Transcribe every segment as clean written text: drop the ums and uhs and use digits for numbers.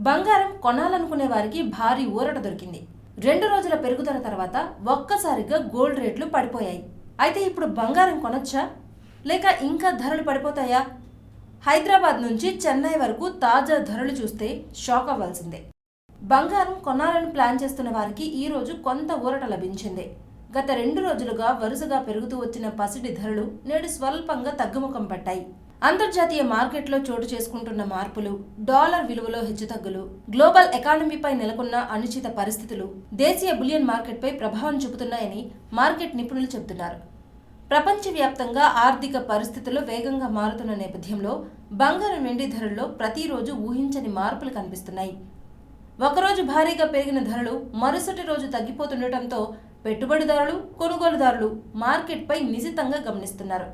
బంగారం కొనాలనుకునే వారికి భారీ ఊరట దొరికింది. 2 రోజుల పెరుగుదల తర్వాత ఒక్కసారిగా గోల్డ్ రేట్లు పడిపోయాయి. అయితే ఇప్పుడు బంగారం కొనొచ్చా లేక ఇంకా ధరలు పడిపోతాయా? హైదరాబాద్ నుంచి చెన్నై వరకు తాజా ధరలు చూస్తే షాక్ అవ్వాల్సిందే. బంగారం కొనాలని ప్లాన్ చేస్తున్న వారికి ఈ రోజు కొంత ఊరట లభించింది. గత 2 రోజులుగా వరుసగా పెరుగుతూ వచ్చిన పసిడి ధరలు నేడు స్వల్పంగా తగ్గుముఖం పట్టాయి. అంతర్జాతీయ మార్కెట్లో చోటు చేసుకుంటున్న మార్పులు, డాలర్ విలువలో హెచ్చుతగ్గులు, గ్లోబల్ ఎకానమీపై నెలకొన్న అనిశ్చిత పరిస్థితులు దేశీయ బులియన్ మార్కెట్పై ప్రభావం చూపుతున్నాయని మార్కెట్ నిపుణులు చెబుతున్నారు. ప్రపంచవ్యాప్తంగా ఆర్థిక పరిస్థితులు వేగంగా మారుతున్న నేపథ్యంలో బంగారం, వెండి ధరల్లో ప్రతిరోజు ఊహించని మార్పులు కనిపిస్తున్నాయి. ఒకరోజు భారీగా పెరిగిన ధరలు మరుసటి రోజు తగ్గిపోతుండటంతో పెట్టుబడిదారులు, కొనుగోలుదారులు మార్కెట్పై నిశితంగా గమనిస్తున్నారు.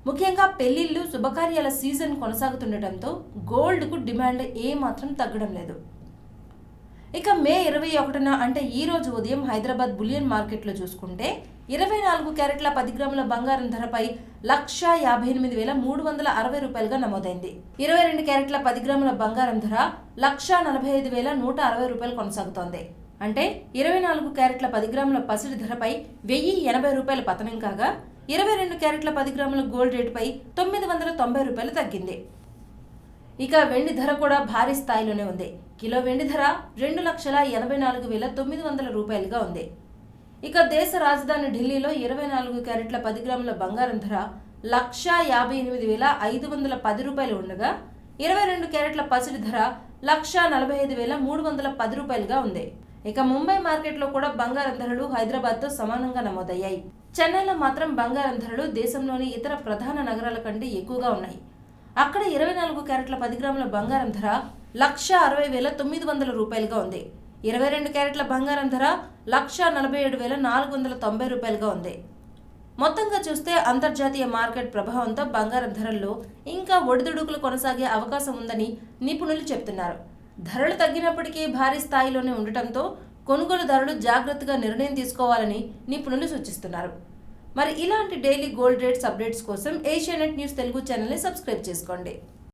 ముఖ్యంగా పెళ్లిళ్లు, శుభకార్యాల సీజన్ కొనసాగుతుండటంతో గోల్డ్కు డిమాండ్ ఏమాత్రం తగ్గడం లేదు. ఇక మే 21న అంటే ఈ రోజు ఉదయం హైదరాబాద్ బులియన్ మార్కెట్లో చూసుకుంటే 24 క్యారెట్ల 10 గ్రాముల బంగారం ధరపై 1,58,360 రూపాయలుగా నమోదైంది. 22 క్యారెట్ల 10 గ్రాముల బంగారం ధర 1,45,160 రూపాయలు కొనసాగుతోంది. అంటే 24 క్యారెట్ల 10 గ్రాముల పసిడి ధరపై 1,080 రూపాయలు పతనం కాగా 22 క్యారెట్ల 10 గ్రాముల గోల్డ్ రేటుపై 990 రూపాయలు తగ్గింది. ఇక వెండి ధర కూడా భారీ స్థాయిలోనే ఉంది. కిలో వెండి ధర 2,84,900 రూపాయలుగా ఉంది. ఇక దేశ రాజధాని ఢిల్లీలో 24 క్యారెట్ల 10 గ్రాముల బంగారం ధర 1,58,510 రూపాయలు ఉండగా 22 క్యారెట్ల పసిడి ధర 1,45,310 రూపాయలుగా ఉంది. ఇక ముంబై మార్కెట్లో కూడా బంగారం ధరలు హైదరాబాద్తో సమానంగా నమోదయ్యాయి. చెన్నైలో మాత్రం బంగారం ధరలు దేశంలోని ఇతర ప్రధాన నగరాల కంటే ఎక్కువగా ఉన్నాయి. అక్కడ 24 క్యారెట్ల 10 గ్రాముల బంగారం ధర 1,60,900 రూపాయలుగా ఉంది. 22 క్యారెట్ల బంగారం ధర 1,47,490 రూపాయలుగా ఉంది. మొత్తంగా చూస్తే అంతర్జాతీయ మార్కెట్ ప్రభావంతో బంగారం ధరల్లో ఇంకా ఒడిదుడుకులు కొనసాగే అవకాశం ఉందని నిపుణులు చెబుతున్నారు. ధరలు తగ్గినప్పటికీ భారీ స్థాయిలోనే ఉండటంతో కొనుగోలుదారులు జాగ్రత్తగా నిర్ణయం తీసుకోవాలని నిపుణులు సూచిస్తున్నారు. మరి ఇలాంటి డైలీ గోల్డ్ రేట్స్ అప్డేట్స్ కోసం ఏషియానెట్ న్యూస్ తెలుగు ఛానల్ని సబ్స్క్రైబ్ చేసుకోండి.